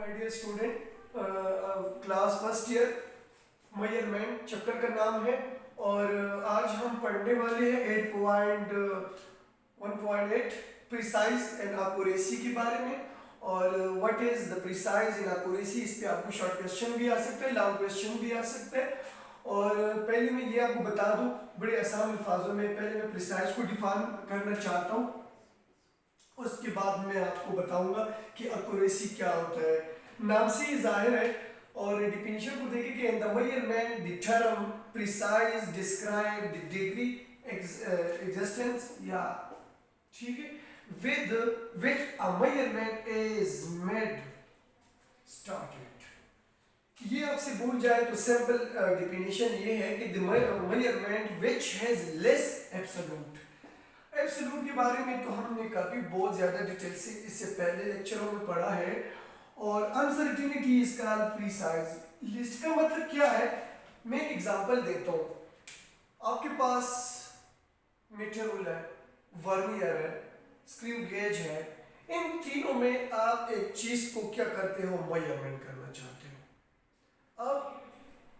My dear student, class first year measurement chapter का नाम है और आज हम पढ़ने वाले हैं 8.1.8 प्रिसाइज एंड एक्यूरेसी के बारे में। और what is the precise and accuracy, इस पे आपको शॉर्ट क्वेश्चन भी आ सकता है, लॉन्ग क्वेश्चन भी आ सकता है। और पहले मैं ये आपको बता दूं बड़े आसान अल्फाजों में, पहले मैं प्रिसाइज को डिफाइन करना चाहता हूँ, उसके बाद मैं आपको बताऊंगा कि एक्यूरेसी क्या होता है। नाम से ही जाहिर है और डिफिनेशन को देखें कि in the measurement the term precise describe the degree existence, या ठीक है, with which a measurement is made started. ये आपसे भूल जाए तो सिंपल डिफिनेशन ये है कि the measurement which has less absolute. Absolute के बारे में तो हमने काफी बहुत ज्यादा डिटेल से इससे पहले लेक्चरों में पढ़ा है। और uncertainty is called precise. List का मतलब क्या है, मैं एक एग्जांपल देता हूँ। आपके पास मीटर रूल है, वर्नियर है, स्क्रू गेज है, इन तीनों में आप एक चीज को क्या करते हो, मेजरमेंट करना चाहते हो। अब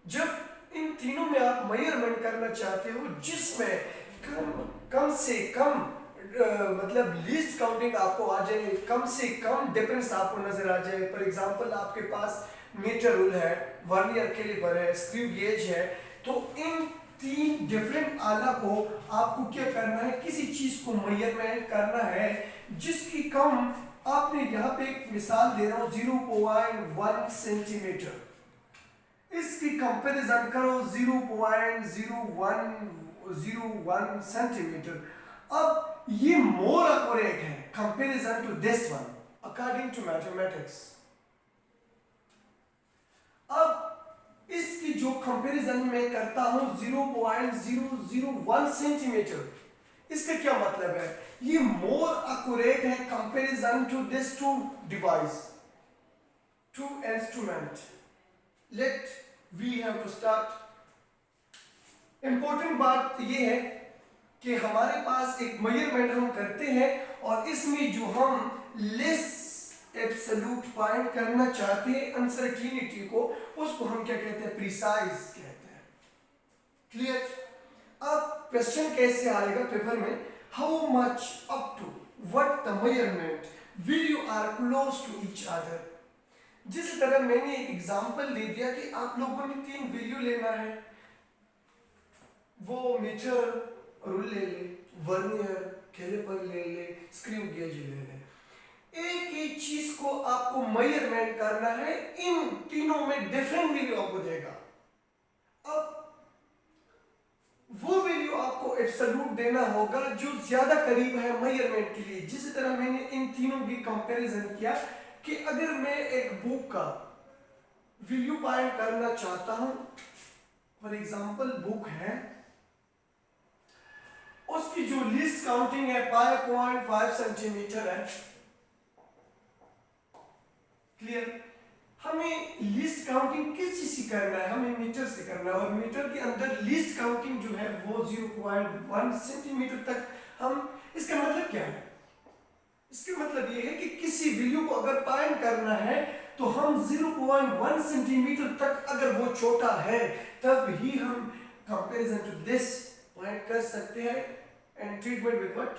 जब इन तीनों में आप मेजरमेंट करना चाहते हो जिसमें कम से कम मतलब लीस्ट काउंटिंग आपको आ जाए, कम से कम डिफरेंस आपको नजर आ जाए। फॉर एग्जांपल आपके पास मीटर रूल है, वर्नियर कैलिपर है, स्क्रू गेज है, तो इन तीन डिफरेंट आला को आपको क्या करना है, किसी चीज को मेजरमेंट करना है जिसकी कम, आपने यहाँ पे एक मिसाल दे रहा हूँ 0.1 सेंटीमीटर, इसकी कंपैरिजन करो 0.0101 सेंटीमीटर। अब ये मोर एक्यूरेट है comparison to this one according to mathematics. अब इसकी जो कंपैरिजन मैं करता हूं 0.001 सेंटीमीटर, इसका क्या मतलब है, ये मोर एक्यूरेट है comparison to this two device, two instrument. Let we have to start. Important बात ये है कि हमारे पास एक मेजरमेंट हम करते हैं और इसमें जो हम लेस एब्सोल्यूट पॉइंट करना चाहते हैं अनसर्टेनिटी को, उसको हम क्या कहते हैं, प्रिसाइज कहते हैं। क्लियर। अब क्वेश्चन कैसे आएगा पेपर में, how much up to what the measurement will you are close to each other. जिस तरह मैंने एक एग्जांपल दे दिया कि आप लोगों ने तीन वैल्यू लेना है, वो मीटर रूल ले ले, वर्नियर कैलिपर ले ले, स्क्रू गेज ले ले, एक ही चीज को आपको मेजरमेंट करना है, इन तीनों में डिफरेंट वैल्यू आपको देगा। अब वो वैल्यू आपको एब्सोल्यूट देना होगा जो ज्यादा करीब है मेजरमेंट के लिए। जिस तरह मैंने इन तीनों की कंपैरिजन किया कि अगर मैं एक बुक का वैल्यू फाइंड करना चाहता हूं, फॉर एग्जांपल बुक है, उसकी जो लिस्ट काउंटिंग है 5.5 सेंटीमीटर है। क्लियर। हमें लिस्ट काउंटिंग किस चीज से करना है, हमें मीटर से करना है, और मीटर के अंदर लिस्ट काउंटिंग जो है वो 0.1 सेंटीमीटर तक हम, इसका मतलब क्या है, इसका मतलब ये है कि किसी वैल्यू को अगर फाइंड करना है तो हम 0.1 सेंटीमीटर तक अगर वो छोटा है तब ही हम कंपैरिजन टू दिस पॉइंट कर सकते हैं and treatment with what,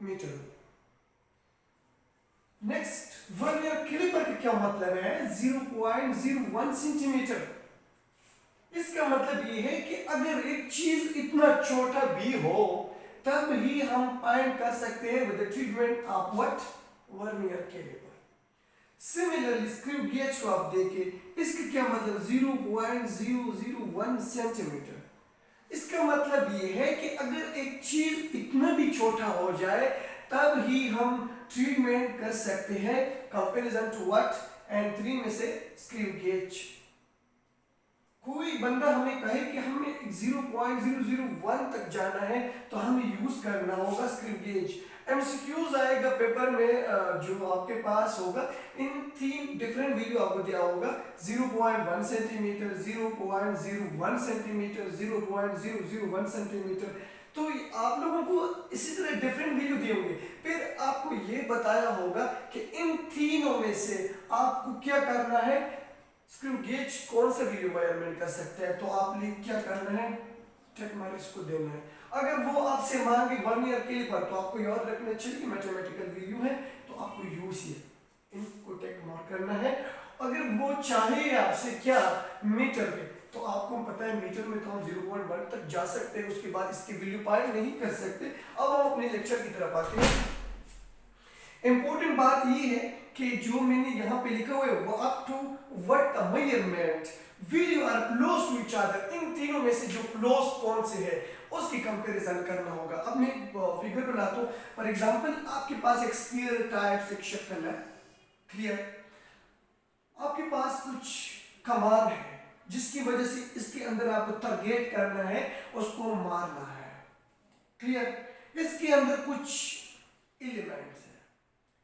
metre. Next, vernier calliper का क्या मतलब है, 0.01 सेंटीमीटर। इसका मतलब ये है कि अगर एक चीज इतना छोटा भी हो तब ही हम फाइंड कर सकते हैं with the treatment of what, vernier calliper. Similarly screw gauge को आप देखिए, इसका क्या मतलब 0.001 सेंटीमीटर। इसका मतलब ये है कि अगर एक चीज इतना भी छोटा हो जाए तब ही हम ट्रीटमेंट कर सकते हैं कंपैरिजन टू व्हाट, एंड 3 में से स्क्रू गेज। कोई बंदा हमें कहे कि हमें 0.001 तक जाना है तो हमें यूज करना होगा स्क्रू गेज। एमसीक्यूज आएगा पेपर में, जो आपके पास होगा, इन तीन डिफरेंट वैल्यू आपको दिया होगा, 0.1 सेंटीमीटर, 0.01 सेंटीमीटर, 0.001 सेंटीमीटर। तो आप लोगों को इसी तरह डिफरेंट वैल्यू दिए होंगे, फिर आपको ये बताया होगा कि इन तीनों में से आपको क्या करना है, स्क्रू गेज कौन सा वैल्यू मेजरमेंट कर सकते हैं, तो आप लिए क्या करना है, टिक मार्क इसको देना है। अगर वो आपसे मांगे वर्नियर कैलिपर तो आपको याद रखना चाहिए मैथमेटिकल वैल्यू है, तो आपको यूज ही इनको टिक मार्क करना है। अगर वो चाहे आपसे क्या मीटर पे, तो आपको पता है मीटर में तो हम 0.1 तक जा सकते हैं, उसके बाद इसकी वैल्यू फाइंड नहीं कर सकते। अब हम अपने लेक्चर की तरफ आते हैं। इंपॉर्टेंट बात ये है कि जो मैंने यहाँ पे लिखा हुआ है वो up to what the measurement will are close to each other, इन तीनों में से जो क्लोज कौन से है उसकी कंपैरिजन करना होगा। अब मैं फिगर बनाता हूँ। फॉर एग्जांपल आपके पास एक स्फीयर टाइप एक शक्ल है, क्लियर, आपके पास कुछ कमान है जिसकी वजह से इसके अंदर आपको टारगेट करना है, उसको मारना है, क्लियर। इसके अंदर कुछ एलिमेंट्स है,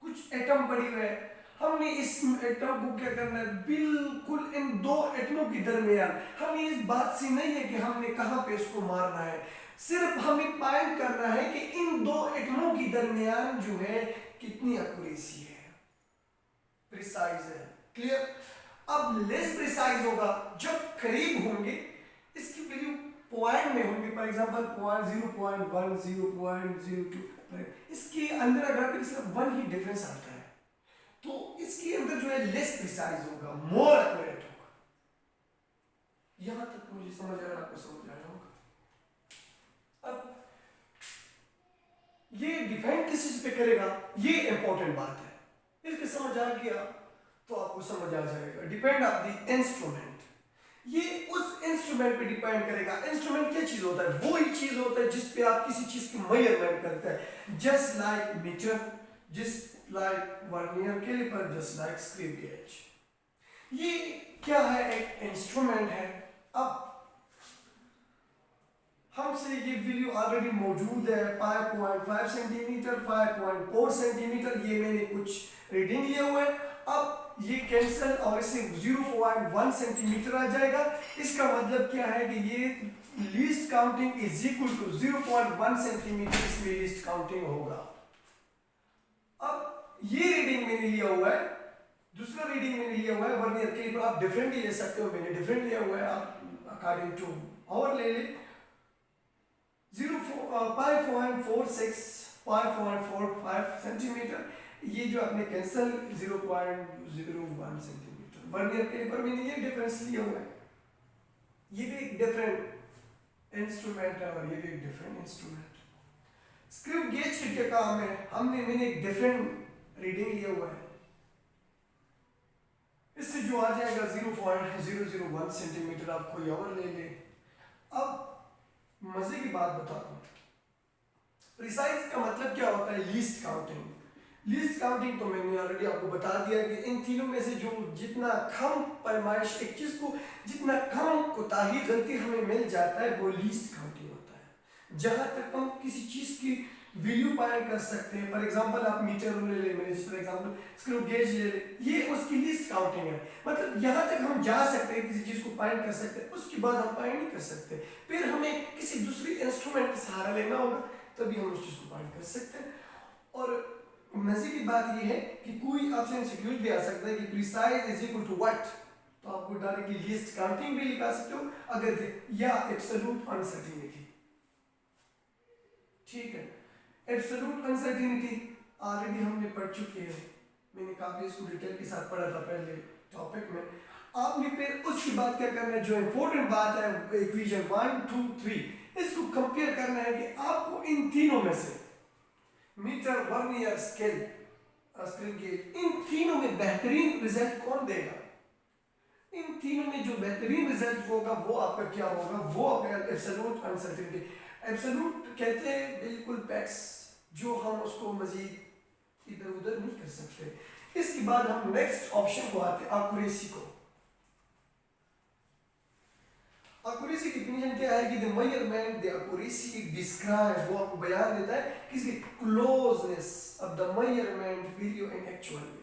कुछ एटम पड़ी हुए हैं, हमने इस एटम को क्या करना है, बिल्कुल इन दो एटमों के दरमियान, हमें इस बात से नहीं है कि हमने कहां पे इसको मारना है, सिर्फ हमें फाइंड करना है कि इन दो एटमों के दरमियान जो है कितनी एक्यूरेसी है, प्रिसाइज है, क्लियर। अब लेस प्रिसाइज होगा जब करीब होंगे, इसकी वैल्यू पॉइंट में होंगे, फॉर एग्जांपल 0.1 0.02, इसके अंदर अगर सिर्फ 1 ही डिफरेंस आता है तो इसके अंदर जो है लेस प्रिसाइज होगा, मोर एक्यूरेट होगा। यहां तक मुझे समझ आ रहा है, आपको समझ आया होगा। अब ये डिपेंड किस चीज पे करेगा, ये इंपॉर्टेंट बात है, इसके समझ आ गया तो आपको समझ आ जाएगा। डिपेंड ऑन द इंस्ट्रूमेंट, ये उस इंस्ट्रूमेंट पे डिपेंड करेगा। इंस्ट्रूमेंट क्या चीज होता है, वो ही चीज होता है जिस पे आप किसी चीज की मेजरमेंट करते हैं, just like metre, just like vernier calliper, just like screw gauge. ये क्या है, एक इंस्ट्रूमेंट है। अब हमसे ये वैल्यू ऑलरेडी मौजूद है, 5.5 सेंटीमीटर, 5.4 सेंटीमीटर, ये मैंने कुछ रीडिंग लिए हुए हैं। अब ये कैंसिल और इससे 0.1 सेंटीमीटर आ जाएगा। इसका मतलब क्या है कि ये least counting is equal to 0.1 centimetre, इसमें लीस्ट काउंटिंग होगा। अब ये रीडिंग मैंने लिया हुआ है, दूसरा रीडिंग मैंने लिया हुआ है वर्नियर कैलिपर, आप डिफरेंटली ले सकते हो, मैंने डिफरेंट लिया हुआ है, आप अकॉर्डिंग टू और ले ले। 5.46 5.45 सेंटीमीटर, ये जो आपने कैंसल 0.01 सेंटीमीटर। वर्नियर कैलिपर में ये डिफरेंस लिया हुआ है, ये भी एक डिफरेंट इंस्ट्रूमेंट है और ये भी एक डिफरेंट इंस्ट्रूमेंट। स्क्रू गेज के क्या काम है, मैंने एक डिफरेंट रीडिंग लिया हुआ है, इससे जो आ जाएगा 0.001 सेंटीमीटर, आप कोई और ले ले। अब मजे की बात बता दूं, प्रिसाइज का मतलब क्या होता है, लीस्ट काउंटिंग। लीस्ट काउंटिंग तो मैंने ऑलरेडी आपको बता दिया कि इन तीनों में से जो जितना कम पैमाइश, एक चीज को जितना कम कोताही गलती हमें मिल जाता है वो लीस्ट काउंटिंग होता है। जहां तक हम किसी चीज की वैल्यू फाइंड कर सकते हैं, फॉर एग्जांपल आप मीटर ले ले, मैंने जिस एग्जांपल स्क्रू गेज ले ले, ये उसकी लीस्ट काउंटिंग है। मतलब यहां तक हम जा सकते हैं, किसी चीज को फाइंड कर सकते हैं, उसके बाद हम फाइंड नहीं कर सकते, फिर हमें किसी दूसरी इंस्ट्रूमेंट का सहारा लेना होगा, तभी हम उस चीज को फाइंड कर सकते हैं। और मजे की बात यह है कि कोई आपसे इंस्टीट्यूट भी आ सकता है कि precise is equal to what, तो आपको डायरेक्टली लीस्ट काउंटिंग भी लिखा सकते हो अगर, या एब्सोल्यूट अनसर्टेनिटी, ठीक है। एब्सोल्यूट अनसर्टेनिटी ऑलरेडी हमने पढ़ चुके हैं, मैंने काफी इसको डिटेल के साथ पढ़ा था पहले टॉपिक में। आपने फिर उसके बाद क्या करना है, जो इंपॉर्टेंट बात है इक्वेशन 1 2 3, इसको कंपेयर करना है कि आपको इन तीनों में से meter, vernier, scale, screw gauge, इन तीनों में बेहतरीन रिजल्ट कौन देगा। इन तीनों में जो बेहतरीन रिजल्ट होगा वो आपका क्या होगा, वो आपका एब्सोल्यूट अनसर्टेनिटी। एब्सोल्यूट कहते हैं बिल्कुल पैक्स, जो हम उसको मजीद इधर उधर नहीं कर सकते। इसके बाद हम नेक्स्ट ऑप्शन को आते हैं, एक्यूरेसी को। एक्यूरेसी की डिफिनेशन क्या है कि the measurement, the accuracy describe, वो आपको बयान देता है किसकी closeness of the measurement value in actual value.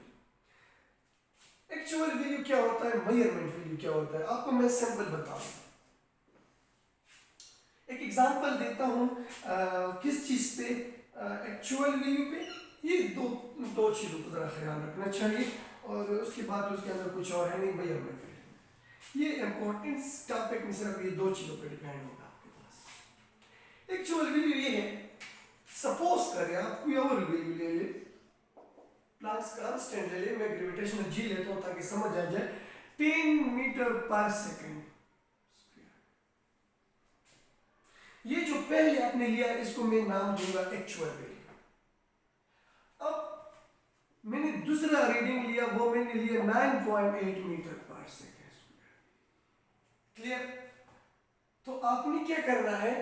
Actual value क्या होता है, मेजरमेंट वैल्यू क्या होता है, आपको मैं सिंपल बताऊं। एक एग्जांपल देता हूँ किस चीज़ पे, एक्चुअल वैल्यू पे। ये दो चीज़ों को ज़रा ख्याल रखना चाहिए, और उसके बाद उसके अंदर कुछ और है नहीं भैया। मैं ये इम्पोर्टेंस टॉपिक में सिर्फ ये दो चीज़ों पर डिपेंड होगा आपके पास। एक्चुअल वैल्यू ये है, सपोज करें आप कोई और वैल्यू ले ले, प्लैंक्स कांस्टेंट ले ले, मैं ग्रेविटेशनल जी लेता हूँ ताकि समझ आ जाए, 10 मीटर पर सेकेंड। ये जो पहले आपने लिया इसको मैं नाम दूंगा एक्चुअल वैल्यू। अब मैंने दूसरा रीडिंग लिया, वो मैंने लिया 9.8 मीटर पर सेकेंड। क्लियर? तो आपने क्या करना है,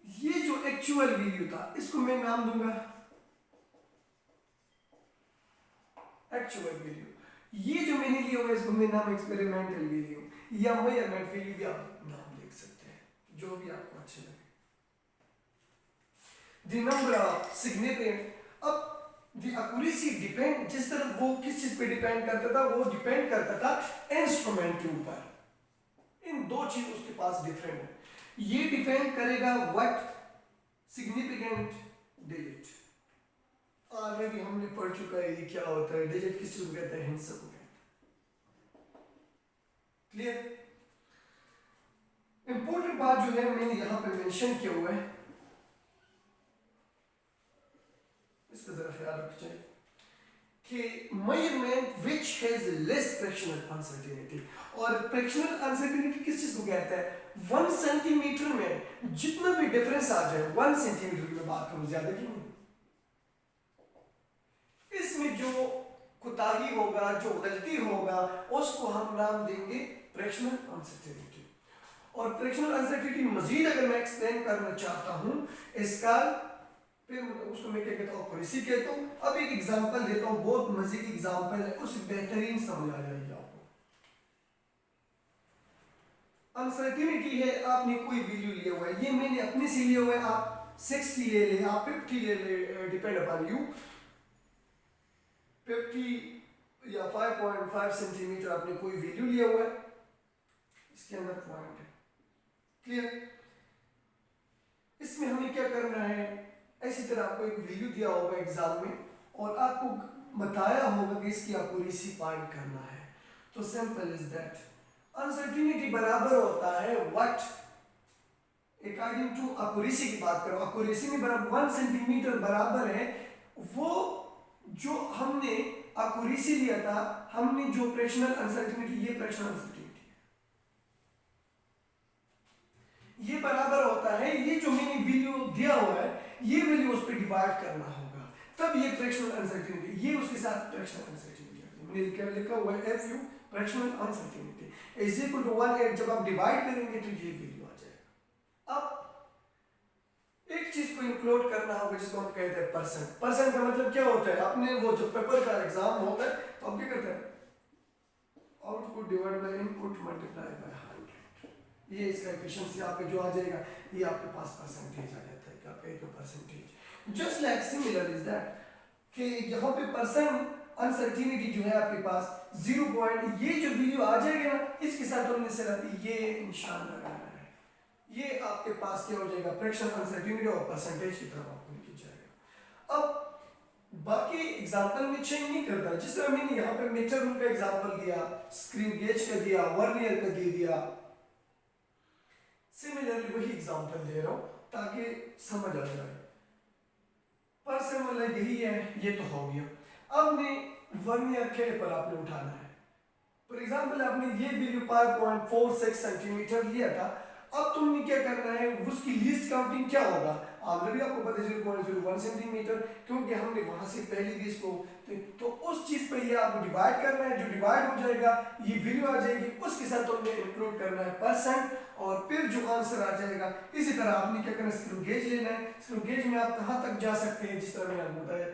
ये जो एक्चुअल वैल्यू था इसको मैं नाम दूंगा एक्चुअल वैल्यू। ये जो मैंने लिया हुआ इसको मैं नाम एक्सपेरिमेंटल वैल्यू या मेजरमेंट वैल्यू भी आप नाम लिख सकते हैं, जो भी आपको अच्छे लगे। द नंबर ऑफ सिग्निफिकेंट, अब द एक्यूरेसी डिपेंड, जिस तरह वो किस चीज पे डिपेंड करता था, वो डिपेंड करता था इंस्ट्रूमेंट के ऊपर। इन दो चीज उसके पास डिफरेंट है। ये डिपेंड करेगा व्हाट सिग्निफिकेंट डिजिट। ऑलरेडी हमने पढ़ चुका है ये क्या होता है, डिजिट किस चीज को कहते हैं, हिंसा को कहते हैं। क्लियर? इंपॉर्टेंट बात जो है मैंने यहां पे मेंशन किया हुआ है, इसका जरा ख्याल रखना चाहिए कि measurement which has less fractional uncertainty. और फ्रैक्शनल अनसर्टेनिटी किस चीज को कहता है, 1 सेंटीमीटर में जितना भी डिफरेंस आ जाए, 1 सेंटीमीटर की मैं बात करूं, ज्यादा की नहीं, इसमें जो कोताही होगा, जो गलती होगा, उसको हम नाम देंगे फ्रैक्शनल अनसर्टेनिटी। और फ्रैक्शनल अनसर्टेनिटी मजीद अगर मैं एक्सप्लेन करना चाहता हूं इसका, फिर उसको मैं क्या कहता हूँ, एक्यूरेसी कहता हूँ। अब एक एग्जांपल देता हूँ, बहुत मजे की एग्जांपल है, उसे बेहतरीन समझ आ जाएगी आपको। अनसर्टेनिटी है, आपने कोई वैल्यू लिया हुआ है, ये मैंने अपने से लिया हुआ है, आप 60 ले ले, आप 50 ले ले, डिपेंड अपॉन यू। 50 या 5.5 सेंटीमीटर आपने कोई वैल्यू लिया हुआ है, इसके अंदर पॉइंट है। क्लियर? इसमें हमें क्या करना है, ऐसी तरह आपको एक वैल्यू दिया होगा एग्जाम में, और आपको बताया होगा कि इसकी एक्यूरेसी फाइंड करना है। तो सिंपल इज दैट, अनसर्टेनिटी बराबर होता है व्हाट, अकॉर्डिंग टू एक्यूरेसी की बात करो, एक्यूरेसी में बराबर 1 सेंटीमीटर बराबर है वो जो हमने एक्यूरेसी लिया था, हमने जो फ्रैक्शनल अनसर्टेनिटी, ये फ्रैक्शनल अनसर्टेनिटी है, ये बराबर होता है, ये जो मैंने वैल्यू दिया हुआ है ये वैल्यू उस पर डिवाइड करना होगा, तब ये फ्रैक्शनल अनसर्टेनिटी, ये उसके साथ फ्रैक्शनल अनसर्टेनिटी मैंने लिखा हुआ है F U fractional uncertainty is equal to 1/8। जब आप डिवाइड करेंगे तो ये वैल्यू आ जाएगा। अब एक चीज को इंक्लूड करना होगा जिसको हम कहते हैं परसेंट। परसेंट का मतलब क्या होता है, आपने वो जो पेपर का एग्जाम होता है तो आप क्या करते हैं, output divide by input multiply by 100, ये इसका एफिशिएंसी आपके जो आ जाएगा, ये आपके पास परसेंटेज आ जाता है कि आपका एक percentage. Just like similar is that कि यहाँ पे परसेंट अनसर्टेनिटी जो है आपके पास 0 पॉइंट, ये जो वैल्यू आ जाएगा ना, इसके साथ हमने सिर्फ ये निशान लगाना है, ये आपके पास क्या हो जाएगा, फ्रैक्शनल अनसर्टेनिटी और परसेंटेज की तरफ आपको लेके जाएगा। अब बाकी एग्जांपल में चेंज नहीं करता, जिस तरह मैंने यहाँ पे मीटर रूल का एग्जांपल दिया, स्क्रीन गेज का दिया, वर्नियर का दे दिया, सिमिलरली वही एग्जांपल दे रहा हूँ ताकि समझ आ जाए। परसेंट मतलब यही है, ये तो हो गया। अब ने वर्नियर कैलिपर आपने उठाना है, फॉर एग्जांपल आपने ये वैल्यू 5.46 सेंटीमीटर लिया था, अब तुमने क्या करना है, उसकी लीस्ट काउंटिंग क्या होगा, ऑलरेडी आपको पता है 0.01 सेंटीमीटर, क्योंकि हमने वहां से पहले भी इसको, तो उस चीज पे ये आपको डिवाइड करना है, जो डिवाइड हो जाएगा ये वैल्यू आ जाएगी, उसके साथ तुमने इंक्लूड करना है परसेंट, और फिर जो आंसर आ जाएगा। इसी तरह आपने क्या करना है, स्क्रू गेज लेना है, स्क्रू गेज में आप कहाँ तक जा सकते हैं, जिस तरह मैंने आपको बताया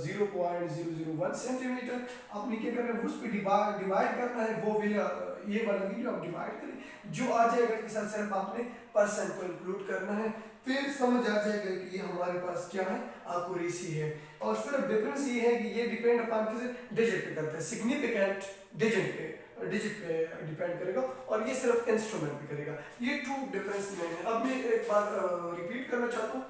0.001 सेंटीमीटर, आपने क्या करना है, उस पर डिवाइड करना है, वो वैल्यू, ये वाला वैल्यू आप डिवाइड करें, जो आ जाएगा इसके साथ सिर्फ आपने परसेंट को इंक्लूड करना है, फिर समझ आ जाएगा कि ये हमारे पास क्या है, एक्यूरेसी है। और सिर्फ डिफरेंस ये है कि ये डिपेंड अपॉन किसी डिजिट पे करता है, सिग्निफिकेंट डिजिट पे डिपेंड करेगा, और ये सिर्फ इंस्ट्रूमेंट पे करेगा। ये टू डिफरेंस में है। अब मैं एक बार रिपीट करना चाहता हूँ,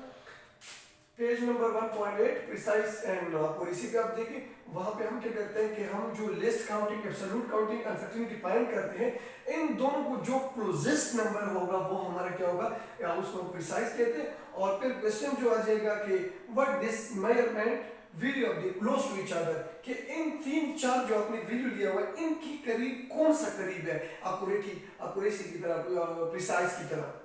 page number 1.8 precise and accuracy पे आप देखिए, वहां पे हम क्या करते हैं कि हम जो list counting, absolute counting, uncertainty find करते हैं, इन दोनों को जो क्लोजेस्ट नंबर होगा वो हमारा क्या होगा, या उसको प्रिसाइज कहते हैं। और फिर क्वेश्चन जो आ जाएगा कि what this measurement value of the close to each other, कि इन तीन चार जो आपने वैल्यू लिया हुआ है इनकी करीब कौन सा करीब है एक्यूरेसी की तरह, प्रिसाइज की तरह।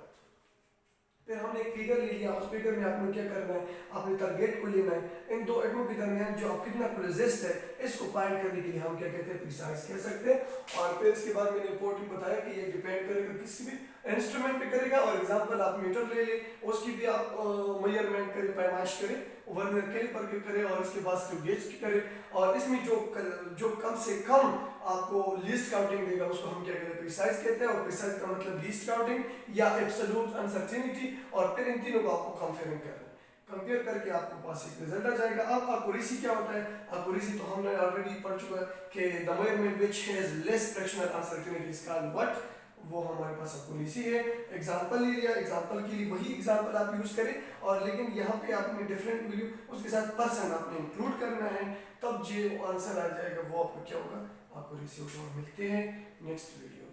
फिर हमने एक फिगर ले लिया, उस फिगर में आपने क्या करना है, आपने टारगेट को लेना है, इन दो एटमों के दरमियान जो आप कितना क्लोजेस्ट है इसको फाइंड करने के लिए हम क्या कहते हैं, प्रिसाइज कह सकते हैं। और फिर इसके बाद मैंने इंपॉर्टेंट बताया कि ये डिपेंड करेगा किसी भी इंस्ट्रूमेंट पे करेगा। और एग्जांपल आप मीटर ले ले, उसकी भी आप मेजरमेंट करें, पैमाइश करें, वर्नियर कैलिपर की करें, और इसके बाद स्क्रू गेज की करें, और इसमें जो कम से कम आपको लीस्ट काउंटिंग देगा उसको हम क्या कहते हैं, प्रिसाइज कहते हैं। और प्रिसाइज का मतलब लीस्ट काउंटिंग या एब्सोल्यूट अनसर्टेनिटी। और फिर इन तीनों को आपको कंपेयर करके आपके पास एक रिजल्ट आ जाएगा। अब एक्यूरेसी क्या होता है, एक्यूरेसी तो हमने ऑलरेडी पढ़ चुका है कि the measurement which has less fractional uncertainty is called what, वो हमारे पास एक्यूरेसी है। एग्जांपल ले लिया, एग्जांपल के लिए वही एग्जांपल आप यूज करें, और लेकिन यहाँ पे आपने डिफरेंट वैल्यू उसके साथ पर्सन आपने इंक्लूड करना है, तब जो आंसर आ जाएगा वो आपको क्या होगा, एक्यूरेसी होगा। मिलते हैं नेक्स्ट वीडियो।